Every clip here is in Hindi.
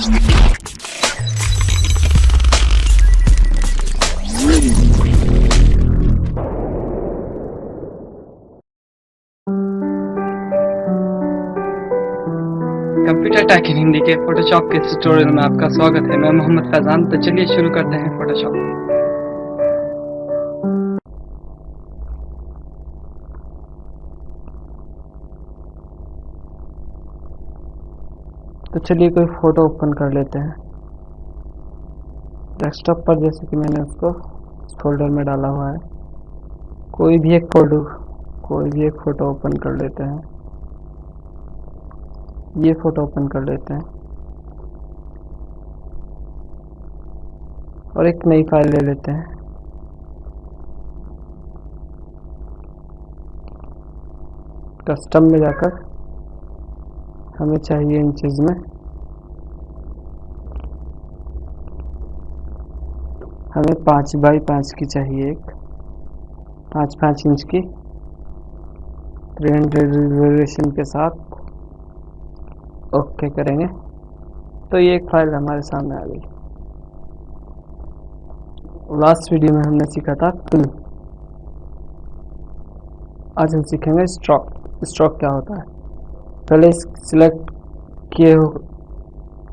कंप्यूटर टेक इन हिंदी के फोटोशॉप के ट्यूटोरियल में आपका स्वागत है। मैं मोहम्मद फैजान। तो चलिए शुरू करते हैं फोटोशॉप। तो चलिए कोई फोटो ओपन कर लेते हैं डेस्कटॉप पर, जैसे कि मैंने उसको फोल्डर में डाला हुआ है। कोई भी एक फोटो ओपन कर लेते हैं। ये फोटो ओपन कर लेते हैं और एक नई फाइल ले लेते हैं। कस्टम में जाकर हमें चाहिए इंचेस में, हमें 5x5 की चाहिए, एक 5 इंच की 300 रिजोल्यूशन के साथ। ओके करेंगे तो ये एक फाइल हमारे सामने आ गई। लास्ट वीडियो में हमने सीखा था फिल। आज हम सीखेंगे स्ट्रोक। स्ट्रोक क्या होता है? पहले सिलेक्ट किए हो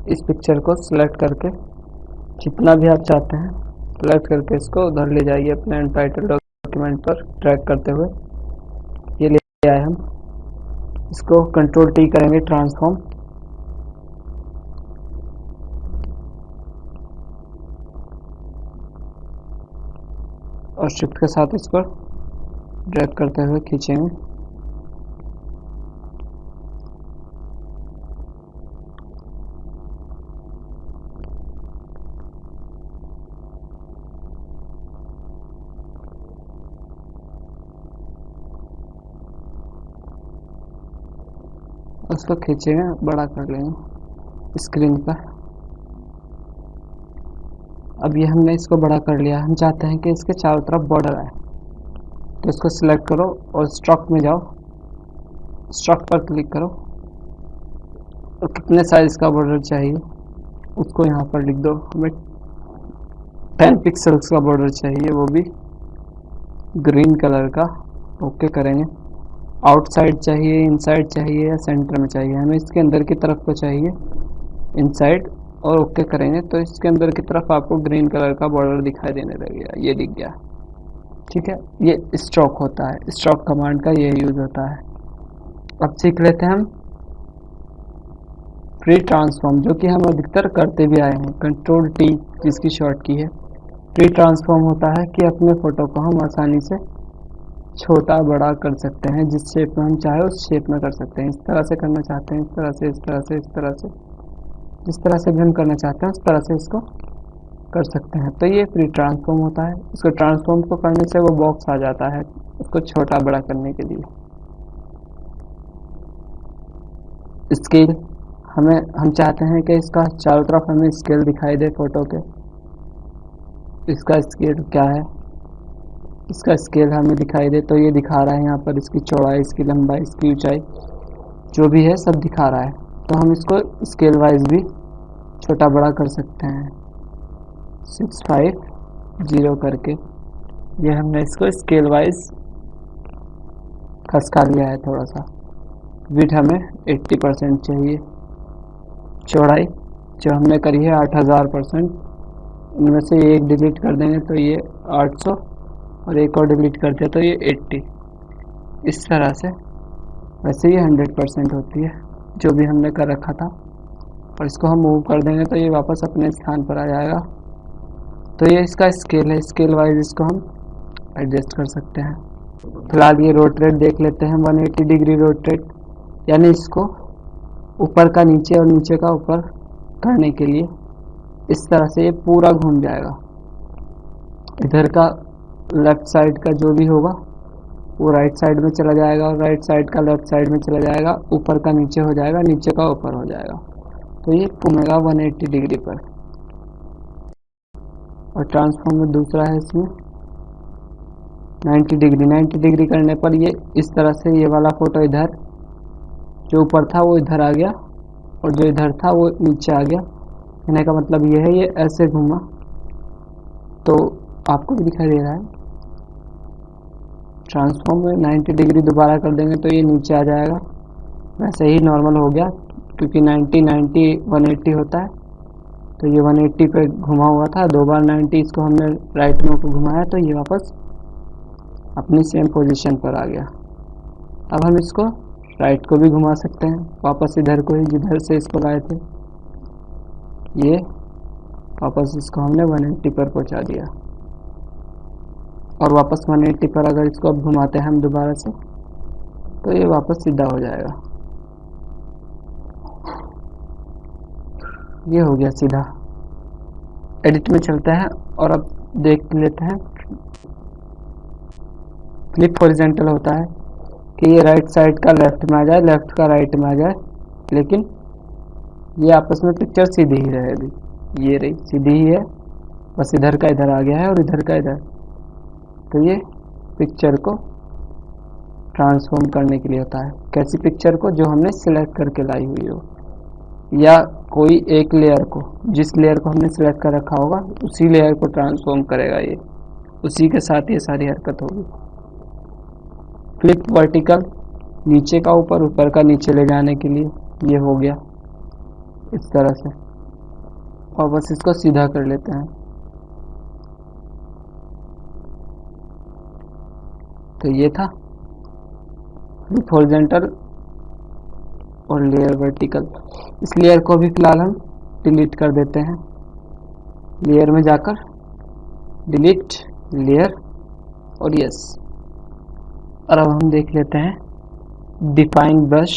इस पिक्चर को सिलेक्ट करके, जितना भी आप चाहते हैं सिलेक्ट करके इसको उधर ले जाइए अपने अनटाइटल डॉक्यूमेंट पर ड्रैग करते हुए। ये ले आए हम। इसको कंट्रोल टी करेंगे ट्रांसफॉर्म, और शिफ्ट के साथ इस पर ड्रैग करते हुए खींचेंगे। उसको खींचेंगे, बड़ा कर लेंगे स्क्रीन पर। अब ये हमने इसको बड़ा कर लिया। हम चाहते हैं कि इसके चारों तरफ बॉर्डर आए, तो इसको सिलेक्ट करो और स्ट्रोक में जाओ। स्ट्रोक पर क्लिक करो और कितने साइज का बॉर्डर चाहिए उसको यहाँ पर लिख दो। हमें 10 पिक्सल्स का बॉर्डर चाहिए, वो भी ग्रीन कलर का। ओके करेंगे। आउटसाइड चाहिए, इनसाइड चाहिए या सेंटर में चाहिए? हमें इसके अंदर की तरफ को चाहिए, इनसाइड, और ओके करेंगे तो इसके अंदर की तरफ आपको ग्रीन कलर का बॉर्डर दिखाई देने लगेगा। ये दिख गया, ठीक है। ये स्ट्रोक होता है। स्ट्रोक कमांड का ये यूज होता है। अब सीख लेते हैं हम फ्री ट्रांसफॉर्म, जो कि हम अधिकतर करते भी आए हैं। कंट्रोल टी जिसकी शॉर्ट की है। फ्री ट्रांसफॉर्म होता है कि अपने फोटो को हम आसानी से छोटा बड़ा कर सकते हैं, जिस शेप में हम चाहे उस शेप में कर सकते हैं। इस तरह से करना चाहते हैं, इस तरह से, इस तरह से, इस तरह से, जिस तरह से भी हम करना चाहते हैं उस तरह से इसको कर सकते हैं। तो ये फ्री ट्रांसफॉर्म होता है। इसको ट्रांसफॉर्म को करने से वो बॉक्स आ जाता है उसको छोटा बड़ा करने के लिए। स्केल, हम चाहते हैं कि इसका चारों तरफ हमें स्केल दिखाई दे फोटो के। इसका स्केल क्या है? इसका स्केल हमें दिखाई दे, तो ये दिखा रहा है यहाँ पर इसकी चौड़ाई, इसकी लंबाई, इसकी ऊंचाई, जो भी है सब दिखा रहा है। तो हम इसको स्केल वाइज भी छोटा बड़ा कर सकते हैं 650 करके। ये हमने इसको स्केल वाइज खसका लिया है थोड़ा सा। विड्थ हमें 80% चाहिए। चौड़ाई जो हमने करी है 8000%, इनमें से एक डिलीट कर देंगे तो ये 800, और एक और डिलीट करते तो ये 80। इस तरह से। वैसे ये 100% होती है जो भी हमने कर रखा था, और इसको हम मूव कर देंगे तो ये वापस अपने स्थान पर आ जाएगा। तो ये इसका स्केल है। स्केल वाइज इसको हम एडजस्ट कर सकते हैं। फिलहाल ये रोटेट देख लेते हैं। 180 डिग्री रोटेट, यानी इसको ऊपर का नीचे और नीचे का ऊपर करने के लिए इस तरह से ये पूरा घूम जाएगा। इधर का लेफ्ट साइड का जो भी होगा वो राइट साइड में चला जाएगा, और राइट साइड का लेफ्ट साइड में चला जाएगा। ऊपर का नीचे हो जाएगा, नीचे का ऊपर हो जाएगा। तो ये घूमेगा 180 डिग्री पर। और ट्रांसफॉर्म में दूसरा है इसमें 90 डिग्री। 90 डिग्री करने पर ये इस तरह से, ये वाला फोटो इधर, जो ऊपर था वो इधर आ गया, और जो इधर था वो नीचे आ गया। कहने का मतलब ये है, ये ऐसे घूमा तो आपको भी दिखाई दे रहा है। ट्रांसफॉर्म में 90 डिग्री दोबारा कर देंगे तो ये नीचे आ जाएगा, वैसे ही नॉर्मल हो गया, क्योंकि 90 90 180 होता है, तो ये 180 पे घुमा हुआ था, 2 बार 90 इसको हमने राइट में को घुमाया तो ये वापस अपनी सेम पोजीशन पर आ गया। अब हम इसको राइट को भी घुमा सकते हैं, वापस इधर को ही जिधर से इसको लाए थे, ये वापस इसको हमने 180 पर पहुंचा दिया। और वापस 180 पर अगर इसको अब घुमाते हैं हम दोबारा से तो ये वापस सीधा हो जाएगा। ये हो गया सीधा। एडिट में चलते हैं और अब देख लेते हैं। फ्लिप हॉरिजॉन्टल होता है कि ये राइट साइड का लेफ्ट में आ जाए, लेफ्ट का राइट में आ जाए, लेकिन ये आपस में पिक्चर सीधी ही रहे। अभी ये रही सीधी ही है, बस इधर का इधर आ गया है और इधर का इधर। तो ये पिक्चर को ट्रांसफॉर्म करने के लिए होता है। कैसी पिक्चर को? जो हमने सिलेक्ट करके लाई हुई हो, या कोई एक लेयर को, जिस लेयर को हमने सिलेक्ट कर रखा होगा उसी लेयर को ट्रांसफॉर्म करेगा ये, उसी के साथ ये सारी हरकत होगी। फ्लिप वर्टिकल, नीचे का ऊपर, ऊपर का नीचे ले जाने के लिए ये हो गया इस तरह से। और बस इसको सीधा कर लेते हैं। तो ये था फ्लिप हॉरिजॉन्टल और लेयर वर्टिकल। इस लेयर को भी फिलहाल हम डिलीट कर देते हैं। लेयर में जाकर डिलीट लेयर और यस। और अब हम देख लेते हैं डिफाइन ब्रश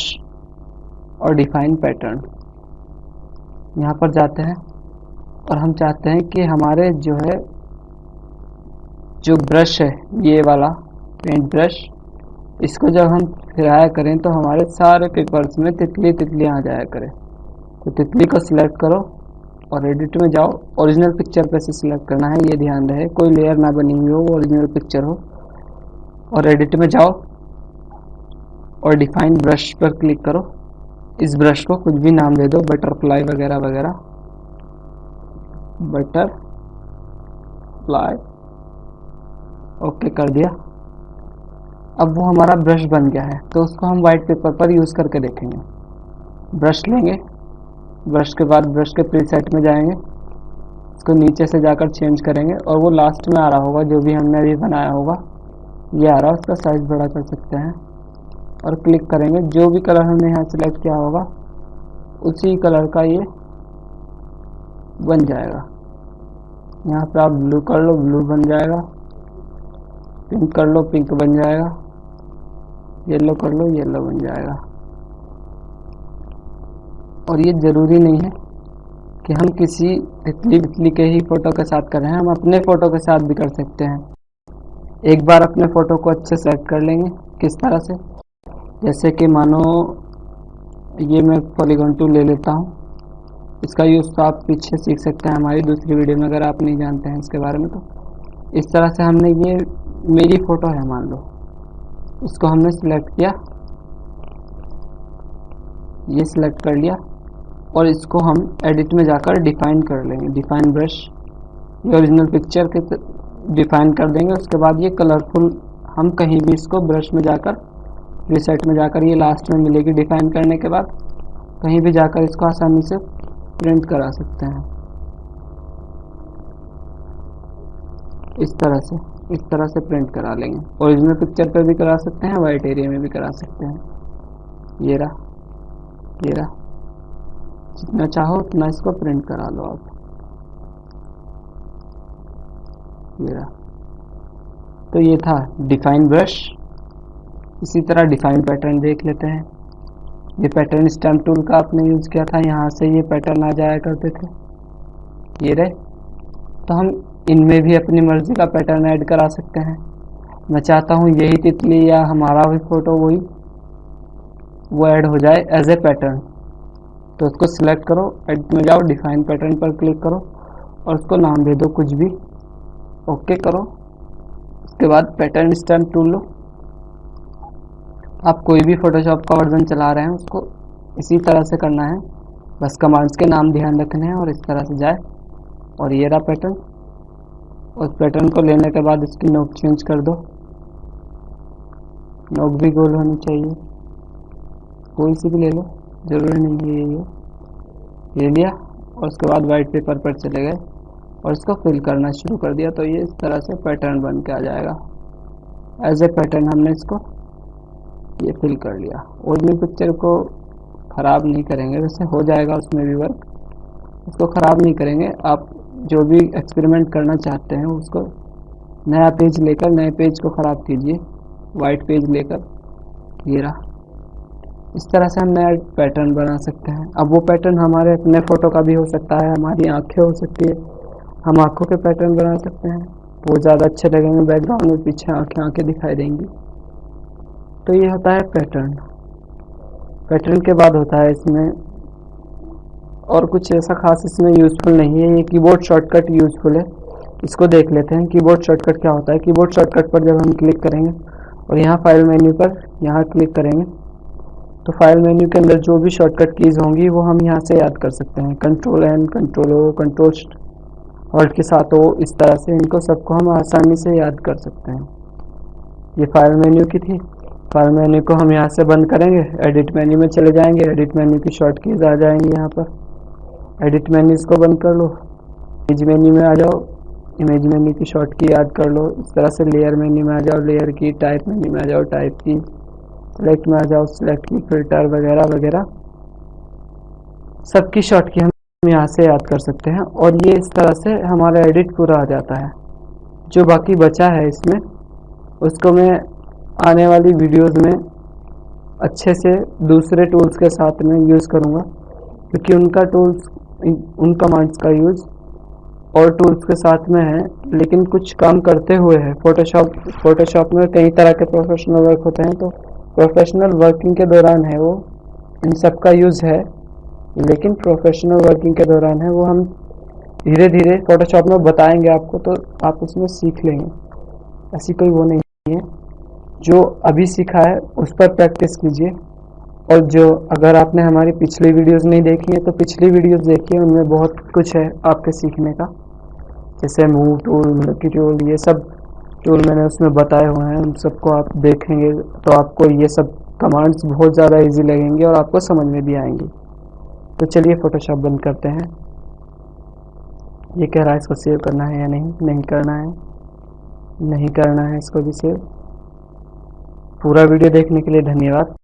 और डिफाइन पैटर्न। यहाँ पर जाते हैं और हम चाहते हैं कि हमारे जो ब्रश है, ये वाला पेंट ब्रश, इसको जब हम फिराया करें तो हमारे सारे पेपर्स में तितली तितली आ जाया करे। तो तितली को सिलेक्ट करो और एडिट में जाओ। ओरिजिनल पिक्चर पे से सिलेक्ट करना है, ये ध्यान रहे, कोई लेयर ना बनी हुई हो, ओरिजिनल पिक्चर हो। और एडिट में जाओ और डिफाइन ब्रश पर क्लिक करो। इस ब्रश को कुछ भी नाम दे दो, बटरफ्लाई वगैरह वगैरह, बटरफ्लाई, ओके कर दिया। अब वो हमारा ब्रश बन गया है, तो उसको हम वाइट पेपर पर यूज़ करके देखेंगे। ब्रश लेंगे, ब्रश के बाद ब्रश के प्रीसेट में जाएंगे, इसको नीचे से जाकर चेंज करेंगे और वो लास्ट में आ रहा होगा जो भी हमने अभी बनाया होगा, ये आ रहा है, उसका साइज बड़ा कर सकते हैं और क्लिक करेंगे। जो भी कलर हमने यहाँ सिलेक्ट किया होगा उसी कलर का ये बन जाएगा। यहाँ पे आप ब्लू कर लो, ब्लू बन जाएगा, पिंक कर लो, पिंक बन जाएगा, येलो कर लो, येलो बन जाएगा। और ये ज़रूरी नहीं है कि हम किसी तितली के ही फ़ोटो के साथ कर रहे हैं, हम अपने फ़ोटो के साथ भी कर सकते हैं। एक बार अपने फ़ोटो को अच्छे से सेलेक्ट कर लेंगे। किस तरह से? जैसे कि मानो ये मैं पॉलीगॉन टूल ले लेता हूँ, इसका यूज़ तो आप पीछे सीख सकते हैं हमारी दूसरी वीडियो में, अगर आप नहीं जानते हैं इसके बारे में। तो इस तरह से हमने, ये मेरी फ़ोटो है मान लो, इसको हमने सिलेक्ट किया, ये सिलेक्ट कर लिया और इसको हम एडिट में जाकर डिफाइन कर लेंगे। डिफाइन ब्रश, ये ओरिजिनल पिक्चर के डिफाइन कर देंगे। उसके बाद ये कलरफुल, हम कहीं भी इसको ब्रश में जाकर, रिसेट में जाकर, ये लास्ट में मिलेगी डिफाइन करने के बाद, कहीं भी जाकर इसको आसानी से प्रिंट करा सकते हैं। इस तरह से प्रिंट करा लेंगे। ओरिजिनल पिक्चर पे भी करा सकते हैं, वाइट एरिया में भी करा सकते हैं। ये रहा, जितना चाहो उतना इसको प्रिंट करा लो आप। ये रहा। तो ये था डिफाइन ब्रश। इसी तरह डिफाइन पैटर्न देख लेते हैं। ये पैटर्न स्टैम्प टूल का आपने यूज़ किया था, यहाँ से ये पैटर्न आ जाया करते थे, ये रहे। तो हम इनमें भी अपनी मर्जी का पैटर्न ऐड करा सकते हैं। मैं चाहता हूँ यही तितली या हमारा भी फ़ोटो वही वो ऐड हो जाए एज ए पैटर्न, तो उसको सिलेक्ट करो, एडिट में जाओ, डिफाइन पैटर्न पर क्लिक करो और उसको नाम दे दो कुछ भी, ओके करो। उसके बाद पैटर्न स्टैम्प टूल लो। आप कोई भी फोटोशॉप का वर्जन चला रहे हैं उसको इसी तरह से करना है। बस कमांड्स के नाम ध्यान रखने हैं और इस तरह से जाए। और ये रहा पैटर्न। उस पैटर्न को लेने के बाद इसकी नोक चेंज कर दो, नोक भी गोल होनी चाहिए, कोई सी भी ले लो, जरूरी नहीं है ये लिया। और उसके बाद वाइट पेपर पर चले गए और इसको फिल करना शुरू कर दिया। तो ये इस तरह से पैटर्न बन के आ जाएगा। एज ए पैटर्न हमने इसको ये फिल कर लिया। ओरिजिनल पिक्चर को ख़राब नहीं करेंगे, वैसे हो जाएगा उसमें भी वर्क, उसको ख़राब नहीं करेंगे। आप जो भी एक्सपेरिमेंट करना चाहते हैं उसको नया पेज लेकर नए पेज को ख़राब कीजिए, वाइट पेज लेकर। ये रहा, इस तरह से हम नया पैटर्न बना सकते हैं। अब वो पैटर्न हमारे अपने फ़ोटो का भी हो सकता है, हमारी आंखें हो सकती है, हम आंखों के पैटर्न बना सकते हैं, वो ज़्यादा अच्छे लगेंगे, बैकग्राउंड में पीछे आंखें दिखाई देंगी। तो ये होता है पैटर्न। पैटर्न के बाद होता है इसमें और कुछ ऐसा खास इसमें यूज़फुल नहीं है, ये कीबोर्ड शॉर्टकट यूज़फुल है। इसको देख लेते हैं कीबोर्ड शॉर्टकट क्या होता है। कीबोर्ड शॉर्टकट पर जब हम क्लिक करेंगे और यहाँ फाइल मेन्यू पर यहाँ क्लिक करेंगे तो फाइल मेन्यू के अंदर जो भी शॉर्टकट कीज़ होंगी वो हम यहाँ से याद कर सकते हैं। Control N, control O, control alt के साथ ओ, इस तरह से इनको सबको हम आसानी से याद कर सकते हैं। ये फाइल मेन्यू की थी। फाइल मेन्यू को हम यहाँ से बंद करेंगे, एडिट मेन्यू में चले जाएंगे, एडिट मेन्यू की शॉर्ट कीज़ आ जाएंगी यहाँ पर। एडिट मेन्यू इसको बंद कर लो, इमेज मेन्यू में आ जाओ, इमेज मेन्यू की शॉर्ट की याद कर लो। इस तरह से लेयर मेन्यू में आ जाओ, लेयर की, टाइप मेन्यू में आ जाओ, टाइप की, सेलेक्ट में आ जाओ, सेलेक्ट की, फिल्टर वगैरह वगैरह सबकी शॉर्ट की हम यहाँ से याद कर सकते हैं। और ये इस तरह से हमारा एडिट पूरा आ जाता है। जो बाकी बचा है इसमें उसको मैं आने वाली वीडियोस में अच्छे से दूसरे टूल्स के साथ में यूज़ करूँगा, क्योंकि उनका टूल्स, उन कमांड्स का यूज़ और टूल्स के साथ में है, लेकिन कुछ काम करते हुए है। फोटोशॉप में कई तरह के प्रोफेशनल वर्क होते हैं, तो प्रोफेशनल वर्किंग के दौरान है वो, इन सब का यूज़ है, लेकिन प्रोफेशनल वर्किंग के दौरान है वो हम धीरे धीरे फोटोशॉप में बताएंगे आपको, तो आप उसमें सीख लेंगे। ऐसी कोई वो नहीं है, जो अभी सीखा है उस पर प्रैक्टिस कीजिए। और जो अगर आपने हमारी पिछली वीडियोस नहीं देखी हैं तो पिछली वीडियोस देखिए, उनमें बहुत कुछ है आपके सीखने का। जैसे मूव टूल, मल्टी टूल, ये सब टूल मैंने उसमें बताए हुए हैं, उन सबको आप देखेंगे तो आपको ये सब कमांड्स बहुत ज़्यादा इजी लगेंगे और आपको समझ में भी आएंगी। तो चलिए फोटोशॉप बंद करते हैं। ये कह रहा है इसको सेव करना है या नहीं, नहीं करना है, नहीं करना है इसको भी सेव। पूरा वीडियो देखने के लिए धन्यवाद।